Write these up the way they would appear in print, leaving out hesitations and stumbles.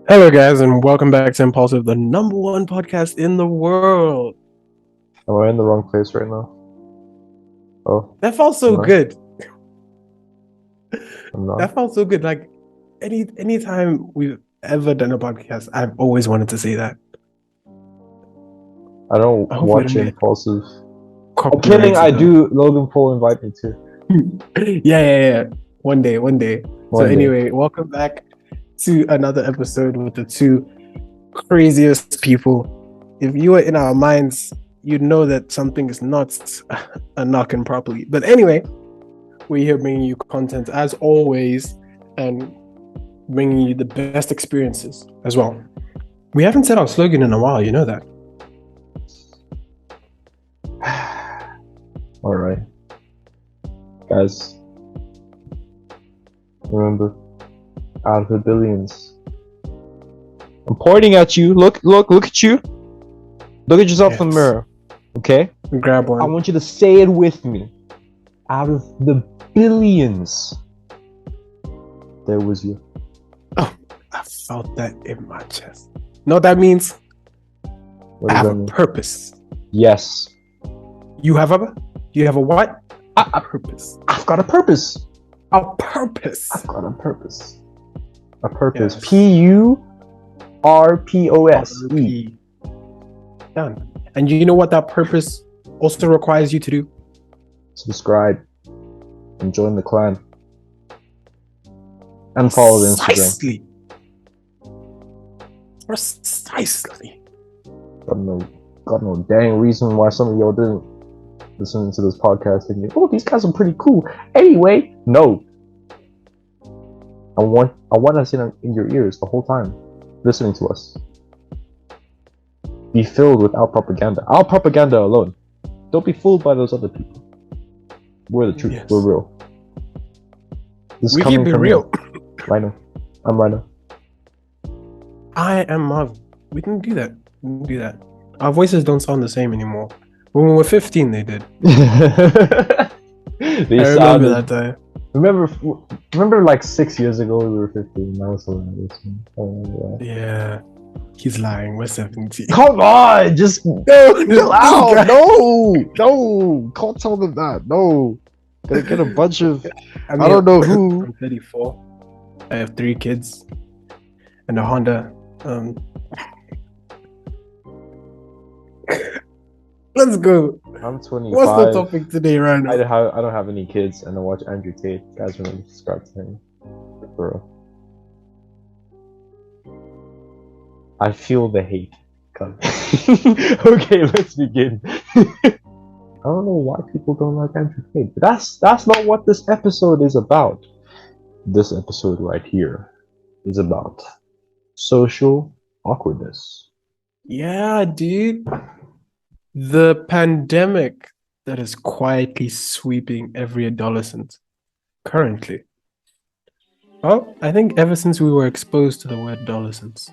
Hello, guys, and welcome back to Impulsive, the number one podcast in the world. Am I in the wrong place right now? Oh, That felt so no, good. I'm not. That felt so good. Like anytime we've ever done a podcast, I've always wanted to say that. I don't I hope we watch don't get Impulsive. I'm kidding, I copyrighted though. do. Logan Paul invite me to. Yeah. One day. So One day. anyway, welcome back to another episode with the two craziest people. If you were in our minds, you'd know that something is not knocking properly. But anyway, we're here bringing you content as always and bringing you the best experiences as well. We haven't said our slogan in a while, you know that. Alright. Guys, remember, out of the billions. I'm pointing at you. Look at you. Look at yourself in the mirror. Okay? Grab one. I want you to say it with me. Out of the billions, there was you. Oh, I felt that in my chest. Know what that means? What I does have that a mean? purpose. Yes. You have a what? A purpose. I've got a purpose. A purpose. I've got a purpose. A purpose. Yes. Purpose. Done. And you know what that purpose also requires you to do? Subscribe and join the clan. And follow the Instagram. Precisely. Got no dang reason why some of y'all didn't listen to this podcast thinking, oh, these guys are pretty cool. Anyway, no. I want us in your ears the whole time, listening to us. Be filled with our propaganda. Our propaganda alone. Don't be fooled by those other people. We're the truth. Yes. We're real. This We keep it real. Rhino. I'm Rhino. I am Mavu. We can do that. Our voices don't sound the same anymore. When we were 15, they did. I remember that time. Remember like 6 years ago we were 15. That was hilarious. I remember that. Yeah. He's lying. We're 17. Come on, just No, chill out. No, can't tell them that. No, gonna get a bunch of I don't know who. I'm 34. I have 3 kids and a Honda. Let's go. I'm 25. What's the topic today, Ryan? I don't have any kids, and I watch Andrew Tate. You guys, remember to subscribe to him, bro. I feel the hate. Okay, let's begin. I don't know why people don't like Andrew Tate, but that's not what this episode is about. This episode right here is about social awkwardness. Yeah, dude. The pandemic that is quietly sweeping every adolescent currently. Well, I think ever since we were exposed to the word adolescence.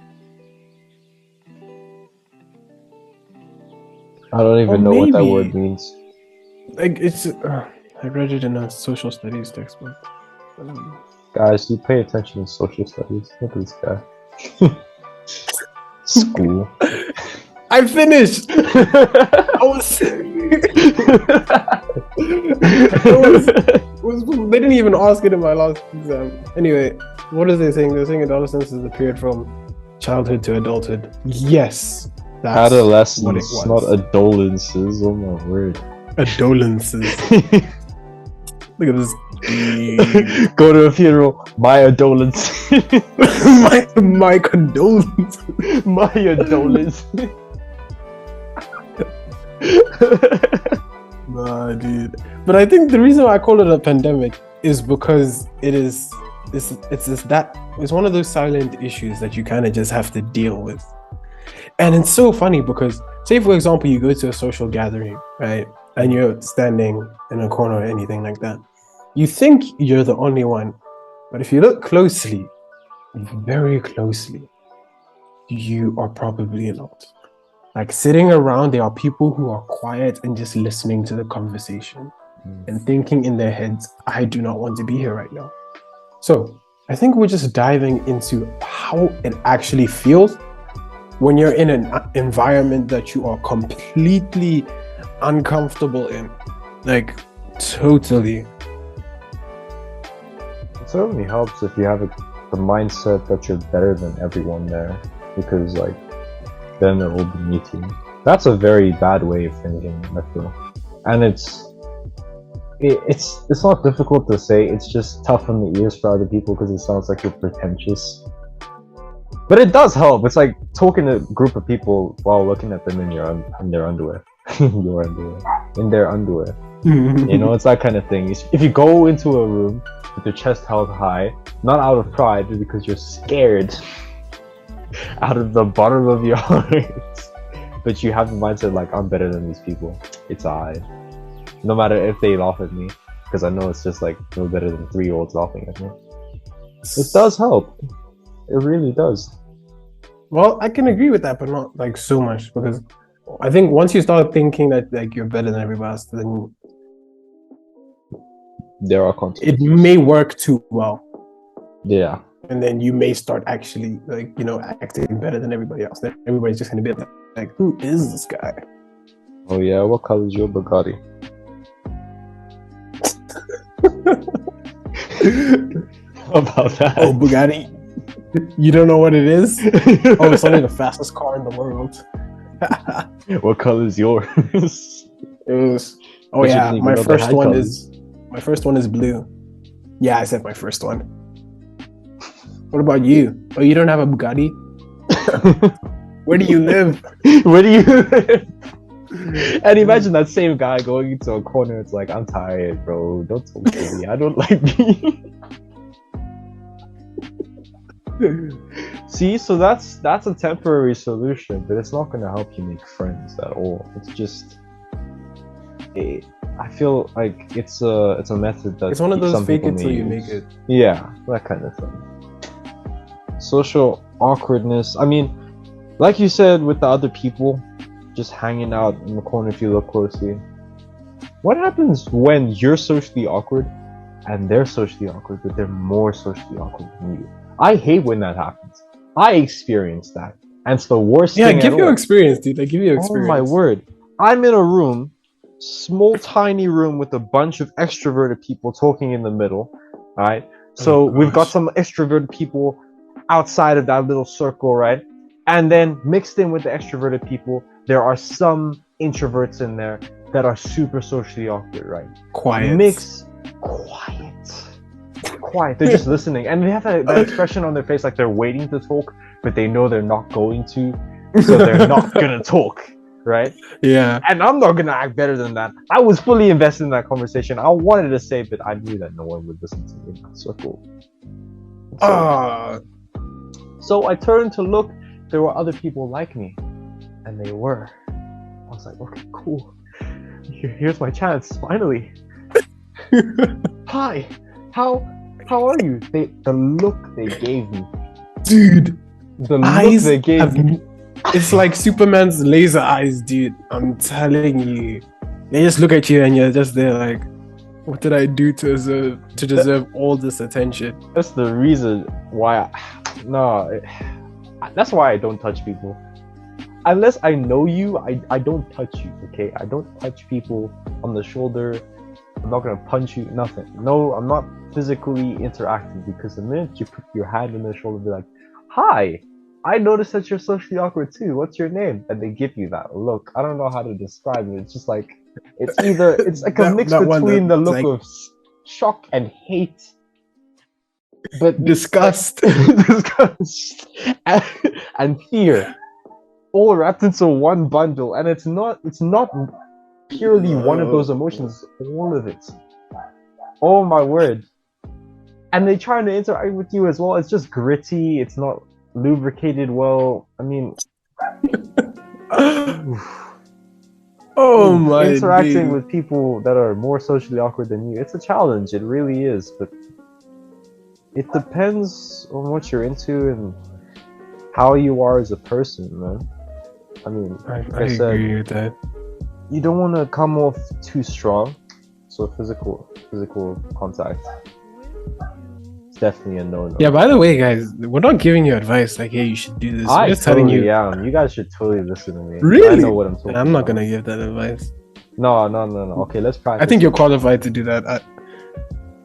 I don't even know what that word means. Like I read it in a social studies textbook. Guys, you pay attention to social studies. Look at this guy. School. I finished. They didn't even ask it in my last exam. Anyway, what is they saying? They're saying adolescence is the period from childhood to adulthood. Yes. That's adolescence, what it was. not adolences. Oh my word. Adolences. Look at this. Go to a funeral. My adolescence. my condolences. My adolescence. Nah, dude. But I think the reason why I call it a pandemic is because it's one of those silent issues that you kind of just have to deal with. And it's so funny because, say for example, you go to a social gathering, right? And you're standing in a corner or anything like that. You think you're the only one. But if you look closely, very closely, you are probably not. Like sitting around, there are people who are quiet and just listening to the conversation and thinking in their heads, I do not want to be here right now. So I think we're just diving into how it actually feels when you're in an environment that you are completely uncomfortable in. Like, totally. It certainly helps if you have the mindset that you're better than everyone there, because like then they're all beneath you. That's a very bad way of thinking, I feel, and it's not difficult to say. It's just tough on the ears for other people because it sounds like you're pretentious. But it does help. It's like talking to a group of people while looking at them in their underwear, in their underwear. You know, it's that kind of thing. If you go into a room with your chest held high, not out of pride, but because you're scared, out of the bottom of your heart, but you have the mindset like, I'm better than these people. It's alright. No matter if they laugh at me, because I know it's just like no better than 3-year-olds laughing at me. It does help. It really does. Well, I can agree with that, but not like so much, because I think once you start thinking that like you're better than everybody else, then there are consequences. It may work too well. Yeah. And then you may start actually like, you know, acting better than everybody else. Then everybody's just gonna be like, who is this guy? Oh yeah, what color is your Bugatti? About that. Oh, Bugatti. You don't know what it is? Oh, it's only the fastest car in the world. What color is yours? It was. Oh But yeah, my first one colors. my first one is blue. Yeah, I said my first one. What about you? Oh, you don't have a Bugatti? Where do you live? Where do you live? And imagine that same guy going into a corner. It's like, I'm tired, bro. Don't talk to me. I don't like me. See, so that's a temporary solution, but it's not going to help you make friends at all. It's just, I feel like it's a method that It's one of those some fake people it may till you use. make it. Yeah, that kind of thing. Social awkwardness. I mean, like you said, with the other people just hanging out in the corner if you look closely. What happens when you're socially awkward and they're socially awkward, but they're more socially awkward than you? I hate when that happens. I experienced that, and it's the worst thing. Yeah, give your experience, dude. Like, give your experience. Oh my word! I'm in a room, small, tiny room with a bunch of extroverted people talking in the middle. Right? So we've got some extroverted people outside of that little circle, right? And then mixed in with the extroverted people, there are some introverts in there that are super socially awkward, right? Quiet. Quiet. They're just listening, and they have that expression on their face like they're waiting to talk, but they know they're not going to, so they're not gonna talk, right? Yeah. And I'm not gonna act better than that. I was fully invested in that conversation. I wanted to say, but I knew that no one would listen to me in that circle. So I turned to look. There were other people like me, and they were. I was like, okay, cool. Here's my chance, finally. Hi, how are you? The look they gave me, dude. The look they gave me. It's like Superman's laser eyes, dude. I'm telling you. They just look at you and you're just there like, what did I do to deserve all this attention? That's the reason why that's why I don't touch people. Unless I know you, I don't touch you, okay? I don't touch people on the shoulder. I'm not gonna punch you, nothing. No, I'm not physically interacting, because the minute you put your hand on their shoulder and be like, hi, I noticed that you're socially awkward too. What's your name? And they give you that look. I don't know how to describe it. It's just like, it's like a mix between the look of shock and hate, but disgust, and fear, all wrapped into one bundle. And it's not purely one of those emotions, all of it. Oh my word. And they try to interact with you as well. It's just gritty. It's not lubricated well. I mean, oh my, interacting with people that are more socially awkward than you, it's a challenge. It really is. But it depends on what you're into and how you are as a person, man. I mean, like I said, agree with that. You don't want to come off too strong, so physical contact. definitely a no-no. Yeah, by the way, guys, we're not giving you advice like, hey, you should do this. We're I just telling totally you. am. You guys should totally listen to me. Really? I know what I'm talking I'm not about. gonna give that advice. No. Okay, let's practice. I think you're qualified to do that.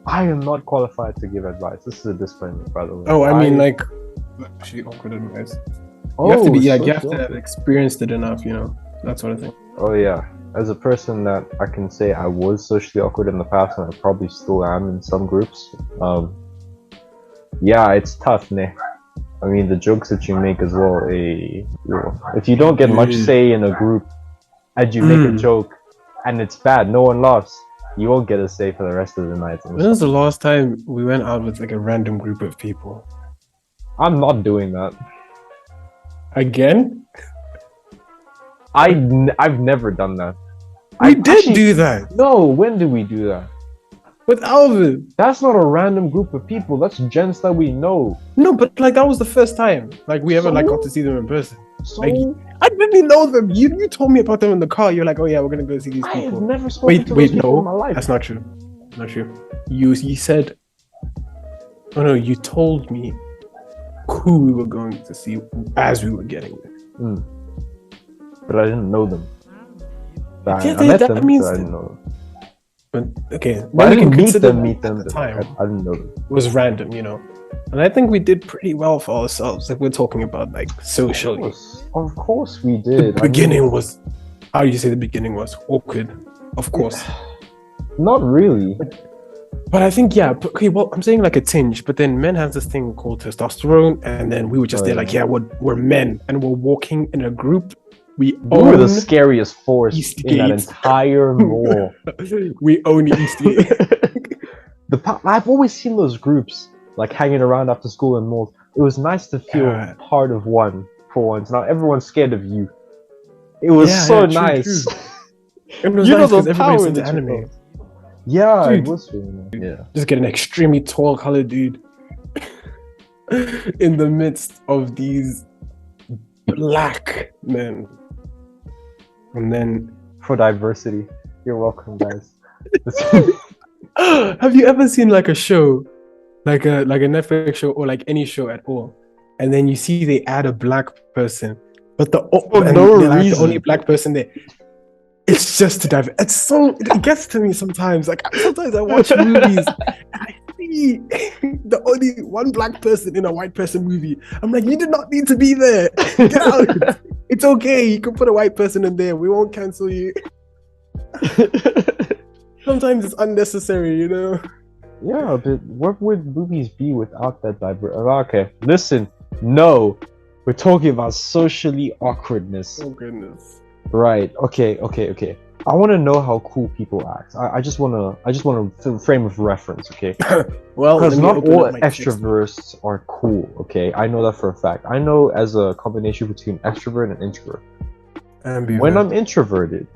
I am not qualified to give advice. This is a disclaimer, by the way. Oh, I mean, like, actually awkward advice. Oh, You have to be like, you have so- to have experienced it enough, that sort of thing. Oh yeah. As a person that I can say I was socially awkward in the past, and I probably still am in some groups. Yeah, it's tough, ne? I mean, the jokes that you make as well. If you don't get much say in a group, and you make a joke, and it's bad, no one laughs, you won't get a say for the rest of the night. When was the last time we went out with like a random group of people? I'm not doing that. Again? I've never done that. We did do that No, when did we do that? with Alvin. That's not a random group of people. That's gents that we know. No, but like that was the first time like we ever like So? got to see them in person. So Like, I didn't know them. You told me about them in the car. You're like, oh yeah, we're gonna go see these I have people. never spoken to those Wait, people no, in my life. that's not true. Not true. You said, oh no, you told me who we were going to see as we were getting there. But I didn't know them. Yeah, I met that them, means but I didn't know them. But okay, But I then we didn't can consider meet them. at the time. I didn't know them. It was random, and I think we did pretty well for ourselves. Like we're talking about like socially. Of course we The did. beginning was, how do you say the beginning was awkward? Of course. Not really. But I think, yeah, okay, well, I'm saying like a tinge, but then men have this thing called testosterone, and then we were just there like, yeah, we're men, and we're walking in a group. We were the own scariest force in that Eastgate. entire mall. we own Eastgate. I've always seen those groups like hanging around after school in malls. It was nice to feel Yeah. part of one for once. Now everyone's scared of you. It was True, nice. true. It was You know nice the because everybody's power into that you anime. felt. Yeah, Dude. it was really nice. Yeah. Just get an extremely tall colored dude in the midst of these black men. And then, For diversity. You're welcome, guys. have you ever seen like a show, like a Netflix show or like any show at all, and then you see they add a black person, but no they're like the reason. only black person there. It's just to dive. It gets to me sometimes. Like sometimes I watch movies and I see the only one black person in a white person movie. I'm like, you did not need to be there. Get out. It's okay. You can put a white person in there. We won't cancel you. Sometimes it's unnecessary, Yeah, but what would movies be without that diversity? Okay, listen. No, we're talking about socially awkwardness. Oh goodness. Right. Okay. I want to know how cool people act. I just want to frame of reference. Okay. Well, Because let me not open all up my text. extroverts are cool. Okay. I know that for a fact. I know as a combination between extrovert and introvert. Ambivert. When I'm introverted,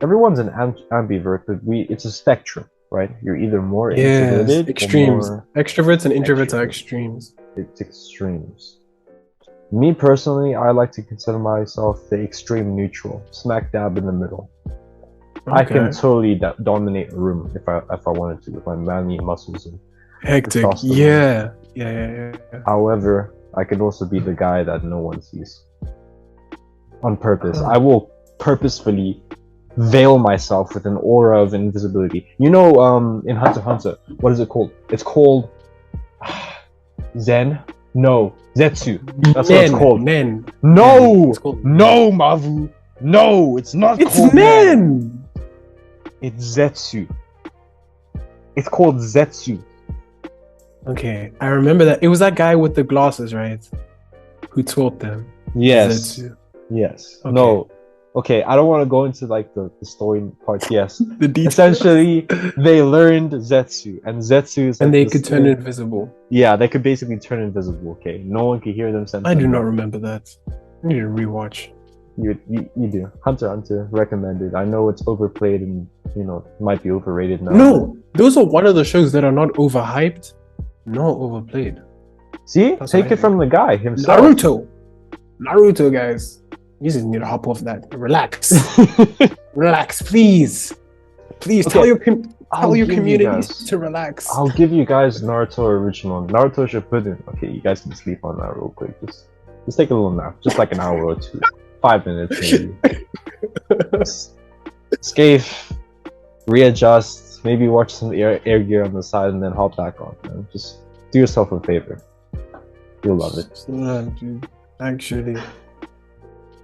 everyone's an ambivert, but it's a spectrum, right? You're either more introverted extremes. or more Extroverts and introverts are extrovert. extremes. It's extremes. Me personally, I like to consider myself the extreme neutral, smack dab in the middle. I can Okay. totally dominate a room if I wanted to with my manly muscles. Hectic. testosterone. Yeah. However, I can also be the guy that no one sees. On purpose. I will purposefully veil myself with an aura of invisibility. In Hunter x Hunter, what is it called? It's called Zen? No, Zetsu. That's what it's called. Nen. No! It's called No, Mavu! No, it's not It's called Nen! It's Zetsu. It's called Zetsu. Okay, I remember that. It was that guy with the glasses, right? Who taught them. Yes. Zetsu. Yes. Okay. No. Okay, I don't want to go into like the story parts. Yes. The details. Essentially, they learned Zetsu, and Zetsu is like And they this could turn thing- invisible. Yeah, they could basically turn invisible. Okay, no one could hear them. Sense I do them. not remember that. I need to rewatch. You do. Hunter x Hunter recommended. I know it's overplayed and might be overrated now. No, those are one of the shows that are not overhyped, not overplayed. See, That's take what I it from the guy himself. Naruto, guys. You just need to hop off that. Relax, relax, please. Please tell Okay. your Tell your give communities to relax. I'll give you guys Naruto original. Naruto Shippuden. Okay, you guys can sleep on that real quick. Just take a little nap, just like an hour or two, 5 minutes maybe. Escape, readjust, maybe watch some air gear on the side, and then hop back on. Man. Just do yourself a favor. You'll love it. No, dude. Actually,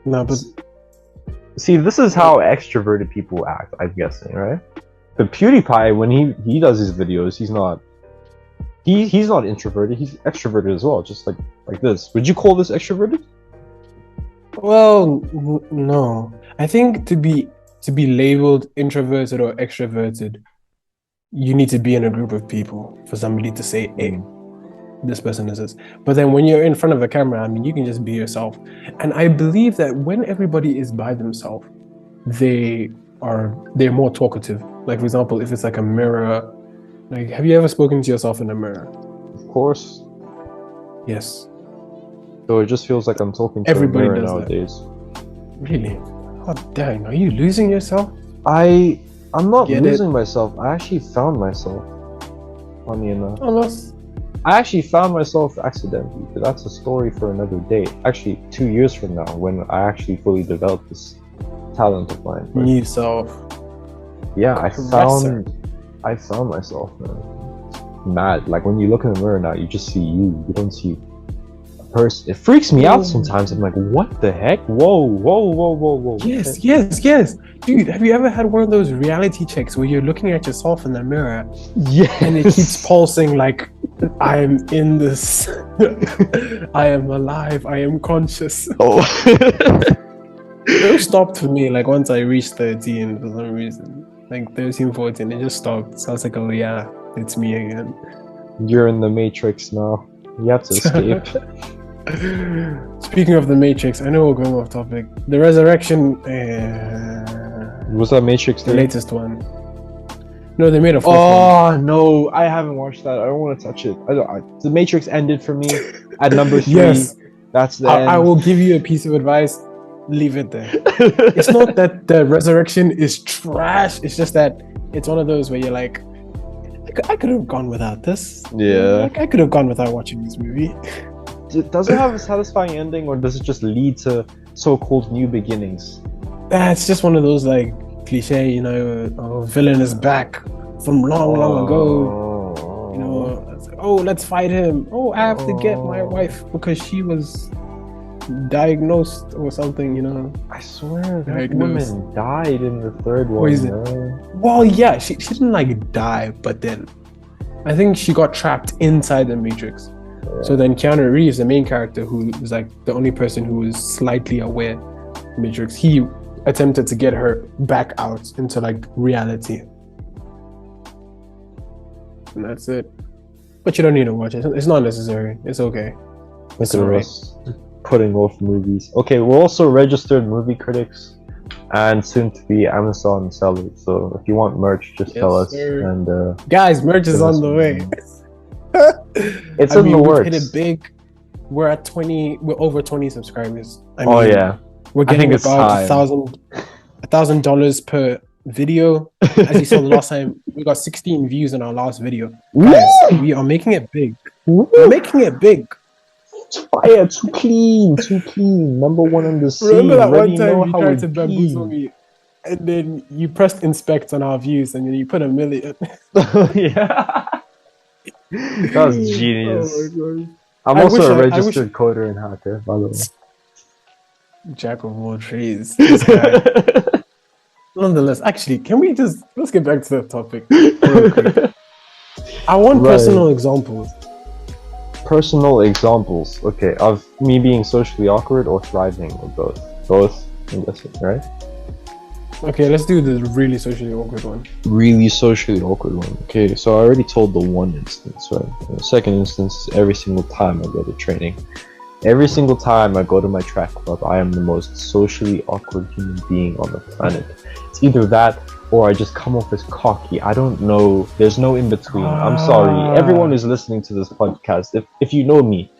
no, but see, this is how extroverted people act. I'm guessing, right? But PewDiePie, when he does his videos, he's not introverted. He's extroverted as well, just like this. Would you call this extroverted? well, no. I think to be labeled introverted or extroverted, you need to be in a group of people for somebody to say, "Hey, this person is this." But then when you're in front of a camera, I mean, you can just be yourself. And I believe that when everybody is by themselves, they're more talkative. Like, for example, if it's like a mirror, like, have you ever spoken to yourself in a mirror? Of course. Yes. So it just feels like I'm talking to Everybody a mirror does nowadays. Really? Oh dang, are you losing yourself? I'm not Get losing myself. I actually found myself. Funny enough. Unless I actually found myself accidentally, but that's a story for another day. Actually, 2 years from now, when I actually fully developed this talent of mine. But new self. yeah, I Professor. found myself, man. It's mad. Like when you look in the mirror now, you just see you. You don't see a person. It freaks me out sometimes. I'm like, what the heck? Whoa. Yes, yes. Dude, have you ever had one of those reality checks where you're looking at yourself in the mirror Yes. and it keeps pulsing like, I'm in this. I am alive. I am conscious. Oh. It stopped for me like once I reached 13 for some reason. Like 13, 14, it just stopped. So I was like, oh yeah, it's me again. You're in the Matrix now. You have to escape. Speaking of the Matrix, I know we're going off topic. The Resurrection, Was that Matrix the 3? latest one. No, they made a fourth one. Oh no, I haven't watched that. I don't want to touch it. The Matrix ended for me at number 3. Yes. That's the end. I will give you a piece of advice. Leave it there. It's not that the Resurrection is trash. It's just that it's one of those where you're like, I could have gone without this. Yeah. Like, I could have gone without watching this movie. Does it have a satisfying ending, or does it just lead to so-called new beginnings? It's just one of those like cliche, you know, villain is back from long ago. You know, it's like, oh, let's fight him. Oh, I have to get my wife because she was diagnosed or something, you know. I swear that Diagnosed. woman died in the third one. Poison. Man. Well, yeah, she didn't like die, but then I think she got trapped inside the Matrix. Yeah. So then Keanu Reeves, the main character, who was like the only person who was slightly aware of the Matrix, he attempted to get her back out into like reality. And that's it. But you don't need to watch it. It's not necessary. It's okay. It's Look at alright. us putting off movies. Okay, we're also registered movie critics and soon to be Amazon sellers. So if you want merch, just Yes, tell us. sir. And Guys, merch is on the way. it's I in mean, the we've works. hit it big. We're at 20. We're over 20 subscribers. I Oh mean, yeah, we're I getting think it's about time. $1,000 per video. As you saw the last time, we got 16 views in our last video. Woo! Guys, we are making it big. We're making it big. Fire, too clean. Number one on the scene. Remember that Already one time know you how tried it to be. bamboozle me, and then you pressed inspect on our views, and then you put 1 million. Yeah, that was genius. Oh my God. I'm I also wish a I- I registered coder and hacker, by the way. Jack of all trades. This guy. Nonetheless, actually, let's get back to the topic real quick. I want Right. personal examples. Personal examples, okay, of me being socially awkward or thriving, or both. Both, I'm guessing, right? Okay, let's do the really socially awkward one. Really socially awkward one. Okay, so I already told the one instance, right? The second instance is every single time I go to training. Every single time I go to my track club, I am the most socially awkward human being on the planet. It's either that or I just come off as cocky. I don't know. There's no in between. I'm sorry. Everyone who's listening to this podcast, if you know me,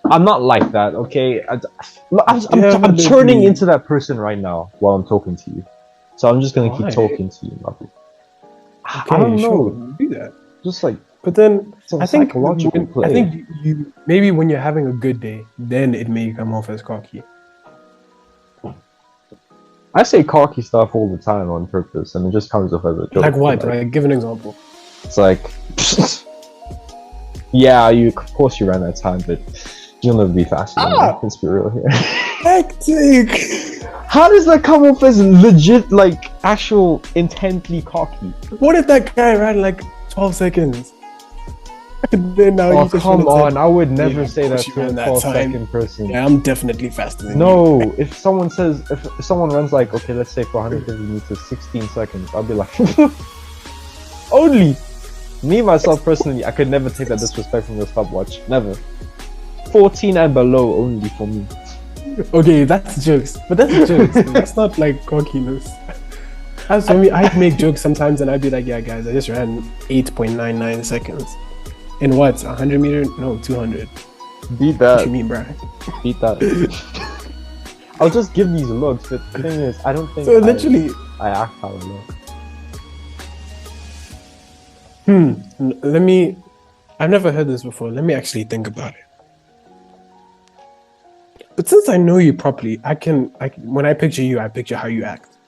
I'm not like that, okay? I'm turning into that person right now while I'm talking to you. So I'm just gonna Why? keep talking to you, Mavu. Okay, don't sure, know. do that. Just like But then some I think psychological play. I think you maybe when you're having a good day, then it may come off as cocky. I say cocky stuff all the time on purpose, and it just comes off as a joke. Like what? Like, Like give an example. it's like, yeah, of course you ran that time, but you'll never be faster than me. Let's be real here. Hectic. How does that come off as legit, like actual intently cocky? What if that guy ran like 12 seconds? And then now Oh you just come wanna on! I would never yeah, say that she to a ran that 12-second time. person. Yeah, I'm definitely faster than you. No, if someone says, if someone runs like, okay, let's say for 150 meters, 16 seconds, I'll be like, only. Me, myself, personally, I could never take that disrespect from your stopwatch. Never. 14 and below only for me. Okay, that's jokes. But that's jokes. That's not like cockiness. As for me, I'd make jokes sometimes and I'd be like, yeah, guys, I just ran 8.99 seconds. In what? 100 meter? No, 200. Beat What that. you mean, bro? Beat that. I'll just give these looks, but the thing is, I don't think So literally, I act how I look. let me, I've never heard this before. Let me actually think about it. But since I know you properly, I can when I picture you, I picture how you act.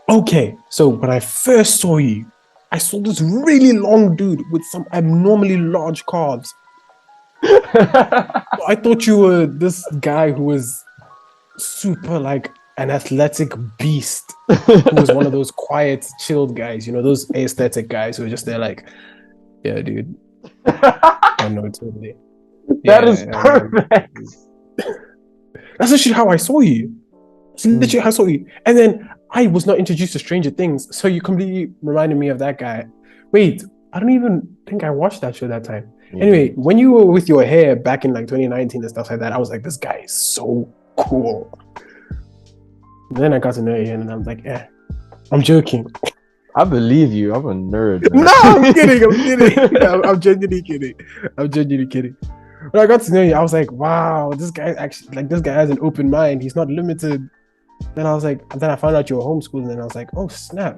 Okay, so when I first saw you, I saw this really long dude with some abnormally large calves. I thought you were this guy who was super like an athletic beast, who was one of those quiet, chilled guys, you know, those aesthetic guys who are just there like, yeah, dude. I know totally. That is perfect. That's actually how I saw you. That's literally how I saw you. And then I was not introduced to Stranger Things, so you completely reminded me of that guy. Wait, I don't even think I watched that show that time. Yeah. Anyway, when you were with your hair back in like 2019 and stuff like that, I was like, this guy is so cool. And then I got to know you and I was like, I'm joking. I believe you. I'm a nerd. No, I'm kidding. I'm kidding. I'm genuinely kidding. I'm genuinely kidding. When I got to know you, I was like, wow, this guy actually, like, this guy has an open mind. He's not limited. Then I was like, then I found out you were homeschooled, and I was like, oh snap.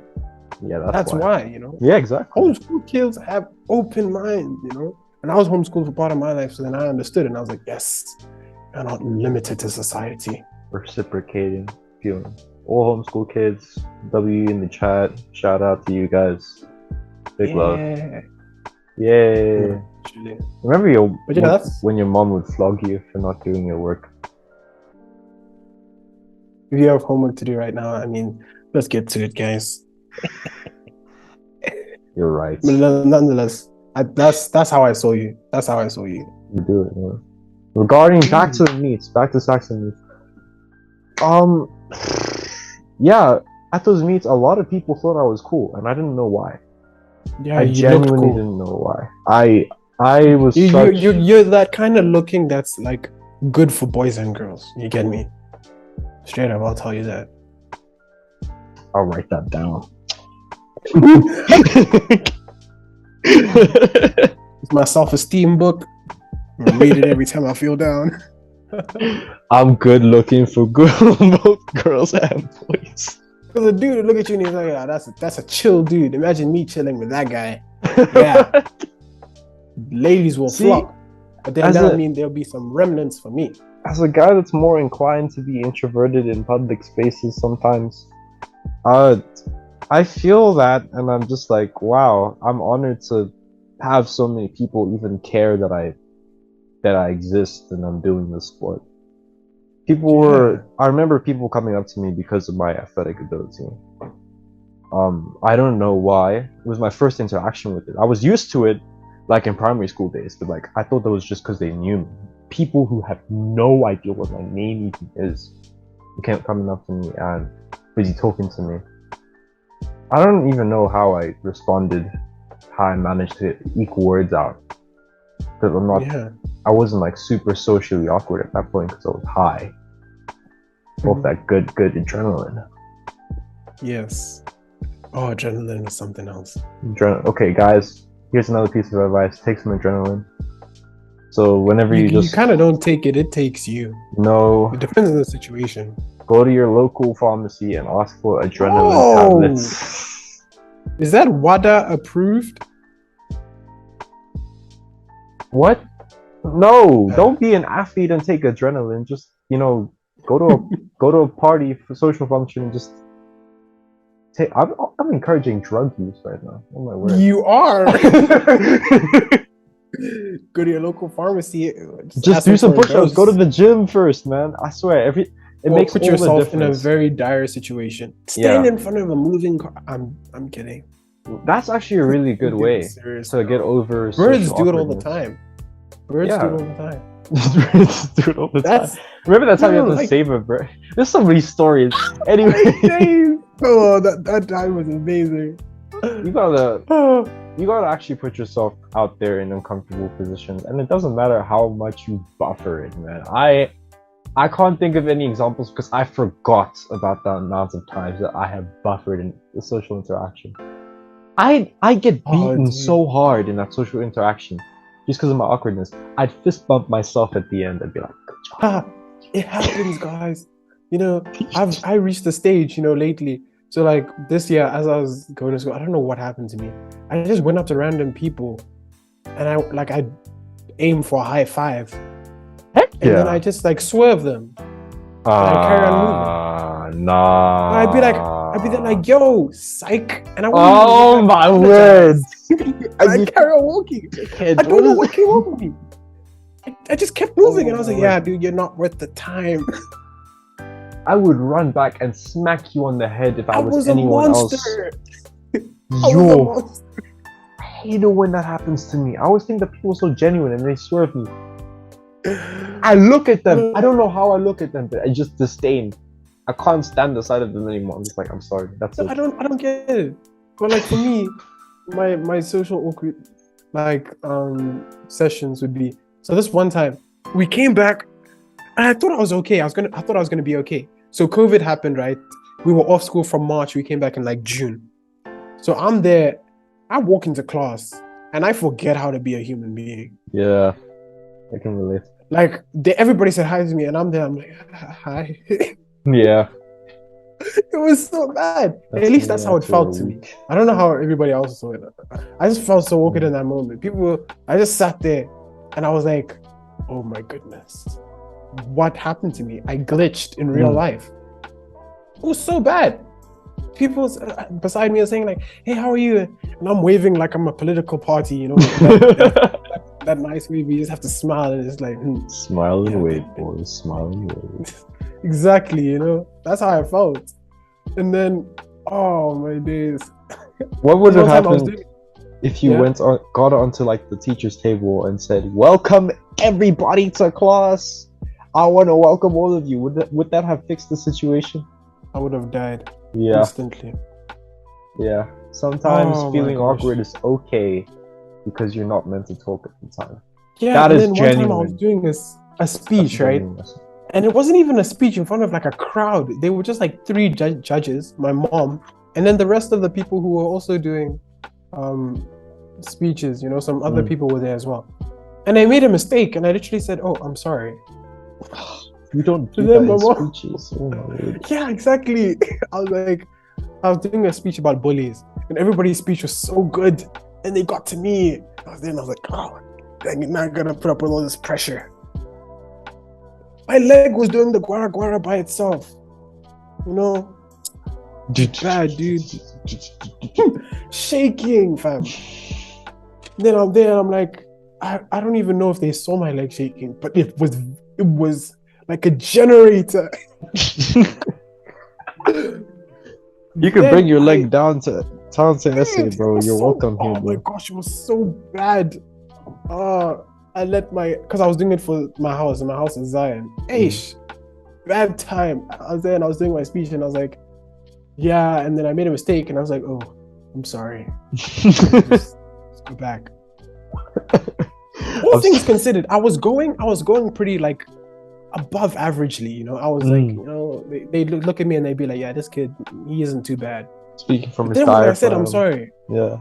Yeah, that's why, you know. Yeah, exactly. Homeschool kids have open minds, you know. And I was homeschooled for part of my life, so then I understood, and I was like, yes, you're not limited to society. Reciprocating feeling. All homeschool kids, W in the chat. Shout out to you guys. Big love. Yay. Remember when your mom would flog you for not doing your work? If you have homework to do right now, I mean, let's get to it, guys. You're right. But nonetheless, that's how I saw you. That's how I saw you. You do it, man. Regarding back to Saxon meets. Yeah, at those meets, a lot of people thought I was cool, and I didn't know why. Yeah, I genuinely didn't know why. I was you're that kind of looking that's like good for boys and girls. You get me? Straight up, I'll tell you that. I'll write that down. It's my self-esteem book. I read it every time I feel down. I'm good looking for both girls and boys. Because a dude would look at you and he's like, yeah, that's a chill dude. Imagine me chilling with that guy. Yeah. Ladies will flock. But then that would mean there'll be some remnants for me. As a guy that's more inclined to be introverted in public spaces sometimes, I feel that, and I'm just like, wow, I'm honored to have so many people even care that I exist and I'm doing this sport. I remember people coming up to me because of my athletic ability. I don't know why. It was my first interaction with it. I was used to it, like in primary school days, but like I thought that was just because they knew me. People who have no idea what my name even is, kept coming up to me and busy talking to me. I don't even know how I responded, how I managed to equal words out. Because I'm not, I wasn't like super socially awkward at that point because I was high. Off that good adrenaline. Yes. Oh, adrenaline is something else. Okay, guys, here's another piece of advice. Take some adrenaline. So whenever you kind of don't take it, it takes you. No. It depends on the situation. Go to your local pharmacy and ask for adrenaline tablets. Is that WADA approved? What? No, don't be an athlete and take adrenaline. Just go to a party for social function and just take. I'm encouraging drug use right now. Oh my word! You are. Go to your local pharmacy. Just do some push-ups. Go to the gym first, man. I swear, it makes put all yourself the difference. in a very dire situation. Stand in front of a moving car. I'm kidding. That's actually a really good way to get over. Birds do it all the time. Birds do it all the time. Birds do it all the time. Remember that time you had to save a bird? There's so many stories. Anyway. Oh, that time was amazing. You gotta actually put yourself out there in uncomfortable positions, and it doesn't matter how much you buffer it, man. I can't think of any examples because I forgot about the amount of times that I have buffered in the social interaction. I get beaten so hard in that social interaction just because of my awkwardness. I'd fist bump myself at the end and be like, good job. It happens, guys. I reached the stage, lately. So like this year, as I was going to school, I don't know what happened to me. I just went up to random people and I aim for a high five. Heck yeah. And then I just like swerve them. And I carry on moving. Nah. I'd be there like, yo, psych. And I oh my word. I carry on walking. I don't know what came over me. I just kept moving and I was like, yeah, dude, you're not worth the time. I would run back and smack you on the head if I was anyone else. Yo, I hate it when that happens to me. I always think that people are so genuine and they swerve me. I look at them. I don't know how I look at them, but I just disdain. I can't stand the sight of them anymore. I'm just like, I'm sorry. That's it. I don't get it. But like for me, my social awkward sessions would be, so this one time we came back and I thought I was okay. I thought I was gonna be okay. So COVID happened, right? We were off school from March. We came back in like June. So I'm there. I walk into class and I forget how to be a human being. Yeah, I can relate. Like everybody said hi to me, and I'm there. I'm like, hi. Yeah. It was so bad. At least that's how it felt to me. I don't know how everybody else saw it. I just felt so awkward in that moment. I just sat there and I was like, oh my goodness. What happened to me? I glitched in real life. It was so bad. People beside me are saying like, hey, how are you? And I'm waving like I'm a political party, that nice wave. You just have to smile and it's like, smile and wave, boys. Smile and wave. Exactly, that's how I felt. And then, oh my days. What would have happened if you got onto like the teacher's table and said, welcome everybody to class? I want to welcome all of you. Would that have fixed the situation? I would have died. Yeah. Instantly. Yeah. Sometimes feeling awkward is okay because you're not meant to talk at the time. Yeah, that is then genuine. One time I was doing a speech, right? And it wasn't even a speech in front of like a crowd. They were just like 3 judges, my mom, and then the rest of the people who were also doing speeches, some other people were there as well. And I made a mistake and I literally said, oh, I'm sorry. You don't do that in speeches. Oh my word. Yeah, exactly. I was doing a speech about bullies and everybody's speech was so good and they got to me. I was like, oh, dang it, now I'm gonna put up with all this pressure. My leg was doing the guara guara by itself. Bad, dude. Shaking, fam. Then I'm there and I'm like, I don't even know if they saw my leg shaking, but it was like a generator. You can bring your leg down to essay, bro. You're welcome here, bro. Oh my gosh, it was so bad. Because I was doing it for my house, and my house is Zion. Bad time. I was there and I was doing my speech, and I was like, yeah, and then I made a mistake, and I was like, oh, I'm sorry. Just go back. All things considered, I was going pretty like above averagely, I was like, they look at me and they'd be like, yeah, this kid, he isn't too bad. Speaking from his diaphragm. Then when I said I'm sorry, yeah,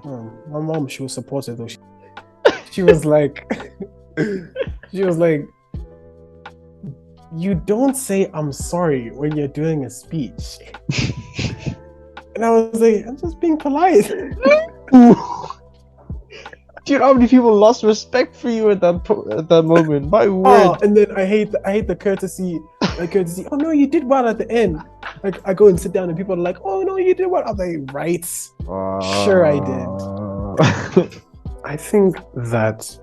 my mom, she was supportive though. She was like, you don't say I'm sorry when you're doing a speech. And And I was like, I'm just being polite. Do you know how many people lost respect for you at that moment? My word. And then I hate the courtesy. Oh no, you did well at the end. Like I go and sit down and people are like, oh no, you did well. I'm like, right. Sure I did. I think that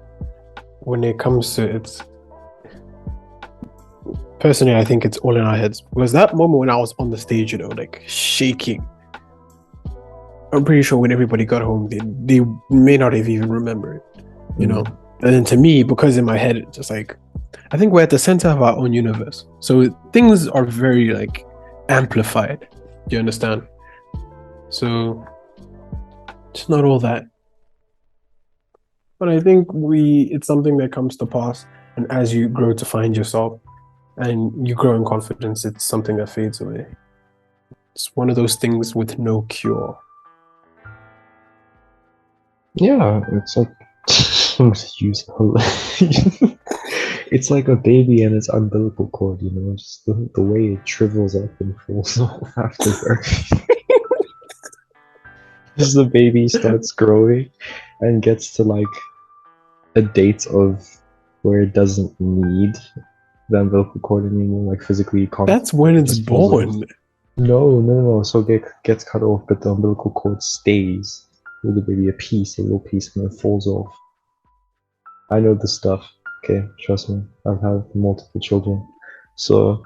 when it comes to it, personally, I think it's all in our heads. Was that moment when I was on the stage, like shaking. I'm pretty sure when everybody got home, they may not have even remembered, know. And then to me, because in my head, it's just like, I think we're at the center of our own universe. So things are very like amplified. Do you understand? So it's not all that. But I think it's something that comes to pass. And as you grow to find yourself and you grow in confidence, it's something that fades away. It's one of those things with no cure. Yeah, it's like it's like a baby and its umbilical cord, just the way it shrivels up and falls off after birth. As the baby starts growing and gets to like a date of where it doesn't need the umbilical cord anymore, like physically you can't. That's when it's born. No. So it gets cut off, but the umbilical cord stays with the baby, a little piece, and then falls off. I know this stuff, okay? Trust me. I've had multiple children. So,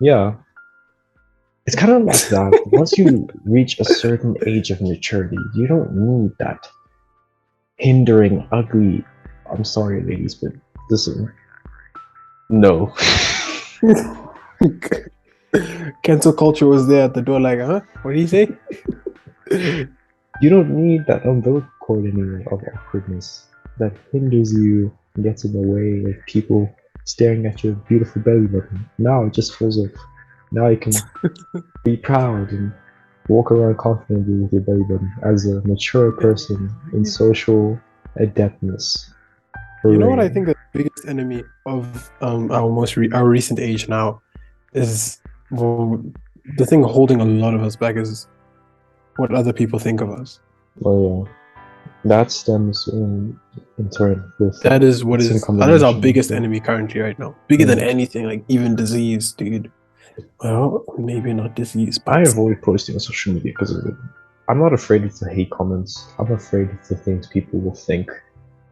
yeah. It's kind of like that. Once you reach a certain age of maturity, you don't need that hindering, ugly... I'm sorry, ladies, but listen. No. Cancel culture was there at the door like, huh? What do you say? You don't need that umbilical cord anymore of awkwardness that hinders you and gets in the way of people staring at your beautiful belly button. Now it just falls off. Now you can be proud and walk around confidently with your belly button as a mature person in social adeptness. You know what I think the biggest enemy of our recent age now is, well, the thing holding a lot of us back is what other people think of us. Oh yeah, that stems in turn with that is our biggest enemy currently right now. Bigger than anything, like even disease, dude. Well, maybe not disease, but I avoid posting on social media because of it. I'm not afraid of the hate comments. I'm afraid of the things people will think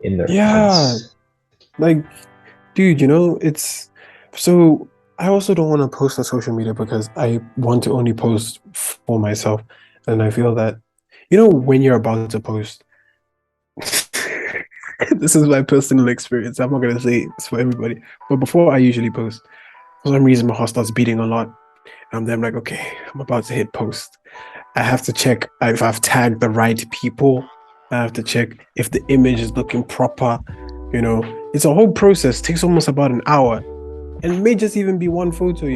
in their heads. Like, dude, it's so I also don't want to post on social media because I want to only post for myself. And I feel that, when you're about to post, this is my personal experience. I'm not going to say it's for everybody. But before I usually post, for some reason, my heart starts beating a lot. And then I'm like, okay, I'm about to hit post. I have to check if I've tagged the right people. I have to check if the image is looking proper. It's a whole process. It takes almost about an hour. And it may just even be one photo,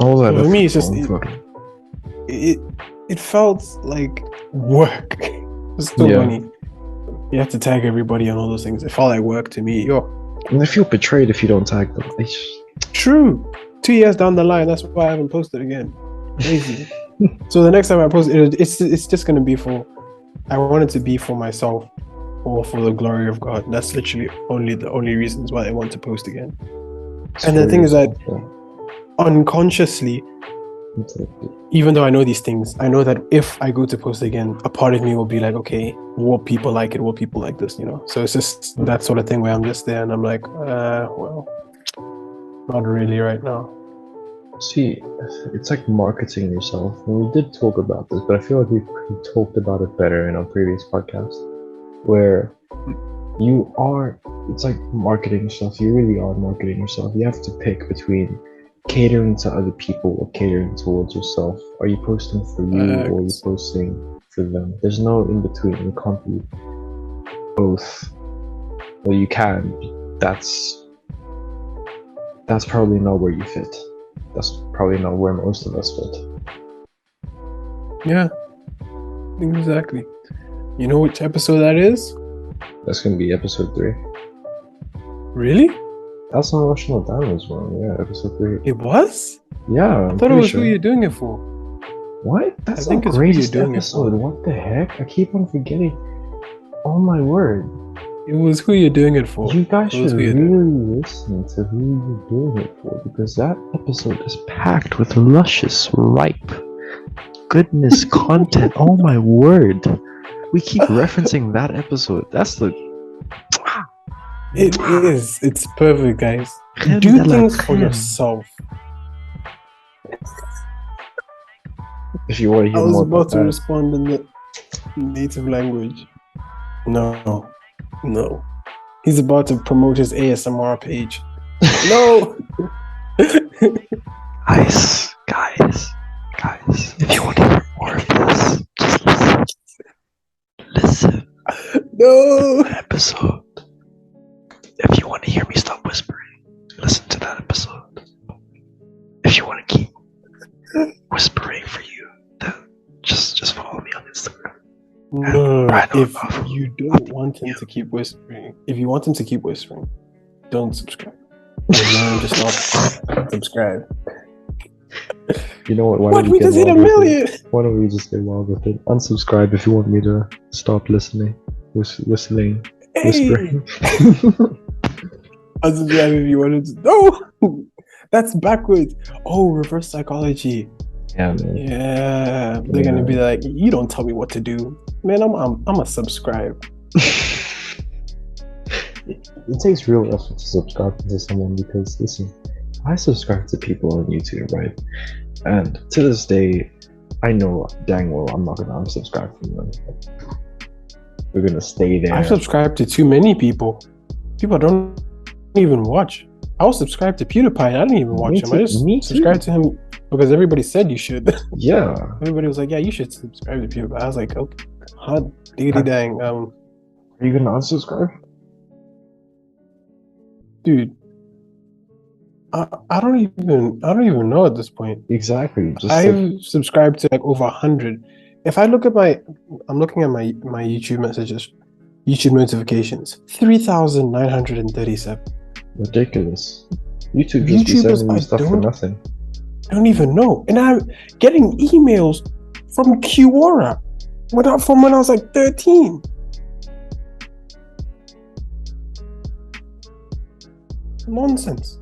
All that for me, it's just... It felt like work. It's so funny. You have to tag everybody and all those things. It felt like work to me. And I feel betrayed if you don't tag them. True. 2 years down the line, that's why I haven't posted again. Crazy. So the next time I post, it's just gonna be I want it to be for myself or for the glory of God. That's literally the only reasons why I want to post again. And the thing is that unconsciously, even though I know these things, I know that if I go to post again, a part of me will be like, okay, what people like it, what people like this, So it's just that sort of thing where I'm just there and I'm like, well, not really right now. See, it's like marketing yourself. And we did talk about this, but I feel like we talked about it better in our previous podcast, where it's like marketing yourself. You really are marketing yourself. You have to pick between catering to other people or catering towards yourself. Are you posting for you or are you posting for them? There's no in between. You can't be both. Well, you can. That's probably not where you fit. That's probably not where most of us fit. Yeah, exactly. You know which episode that is? That's gonna be episode 3. Really? That's not Rhinonmavu one. Yeah, episode 3. It was? Yeah, I thought it was who you're doing it for. What? That's think the it's who you're greatest doing it for. episode. What the heck? I keep on forgetting. Oh my word. It was who you're doing it for. You guys It was should who you're doing. really listen to who you're doing it for, because that episode is packed with luscious, ripe goodness content. Oh my word. We keep referencing that episode. That's the... It is. It's perfect, guys. Crème Do de la things for crème. yourself. If you want to I hear was more about about to that, respond in the native language. No. He's about to promote his ASMR page. No. guys, if you want to hear more of this, just listen No. to the episode. If you want to hear me stop whispering, listen to that episode. If you want to keep whispering for you, then just follow me on Instagram. No. If Rhinonmavu. you don't want him to keep whispering, don't subscribe. Learn to stop. Subscribe. You know what? What? We just hit 1 million. Why don't we just get wild with it? Unsubscribe if you want me to stop listening, whistling, whispering. Unsubscribe if you wanted to. No, that's backwards. Oh, reverse psychology. Yeah, man. Yeah, they're gonna be like, you don't tell me what to do, man. I'm a subscribe. It takes real effort to subscribe to someone, because listen, I subscribe to people on YouTube, right? And to this day, I know dang well I'm not gonna unsubscribe from them. We're gonna stay there. I've subscribed to too many people. People don't even watch. I was subscribed to PewDiePie. I didn't even watch him. I just subscribed to him because everybody said you should. Yeah. Everybody was like, yeah, you should subscribe to PewDiePie. I was like, okay, hot diggity dang. Are you gonna unsubscribe? Dude, I don't even know at this point. Exactly. I've subscribed to like over 100. If I look at I'm looking at my YouTube messages, YouTube notifications, 3,937. Ridiculous. YouTube just be sending me stuff for nothing. I don't even know, and I'm getting emails from Quora from when I was like 13. Nonsense.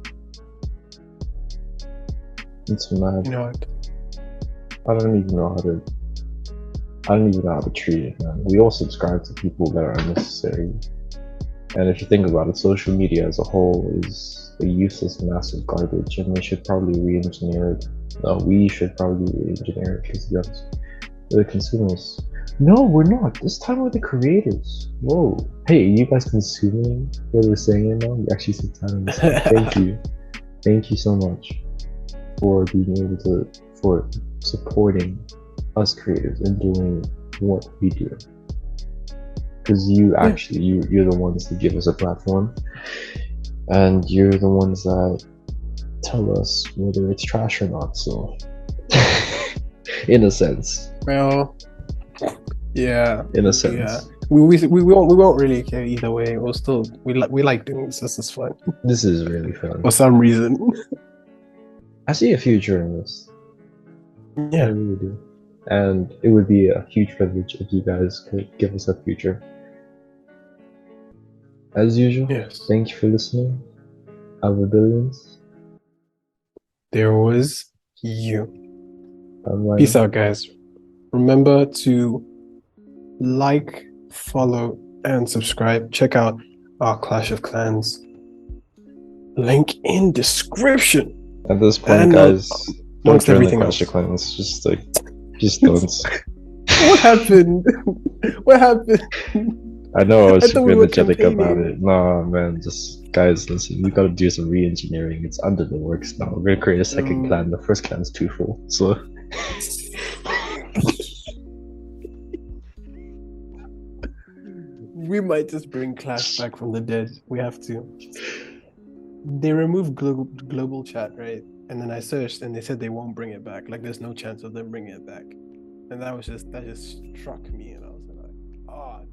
It's mad. You know what? I don't even know how to treat it, man. We all subscribe to people that are unnecessary. And if you think about it, social media as a whole is a useless, massive garbage, and we should probably re-engineer it. We should probably re-engineer it, because we're the consumers. No, we're not. This time we're the creators. Whoa. Hey, are you guys consuming what we're saying right now? You actually said time. Thank you. Thank you so much for being able for supporting us creators and doing what we do. Because you're the ones that give us a platform, and you're the ones that tell us whether it's trash or not. So, in a sense. Well, yeah. In a sense. Yeah. We won't really care either way. We'll still we like doing this. This is fun. This is really fun. For some reason. I see a future in this. Yeah. I really do. And it would be a huge privilege if you guys could give us a future. As usual, yes. Thank you for listening. Our billions. There was you. Peace out, guys. Remember to like, follow, and subscribe. Check out our Clash of Clans. Link in description. At this point, and, guys, don't join the Clash of Clans. Just don't. What happened? What happened? I know I was super we energetic about it. Nah, man, just guys, listen. We gotta do some re-engineering. It's under the works now. We're gonna create a second clan. The first clan's too full, so. We might just bring Clash back from the dead. We have to. They removed global chat, right? And then I searched, and they said they won't bring it back. Like, there's no chance of them bringing it back. And that just struck me, and I was like, oh.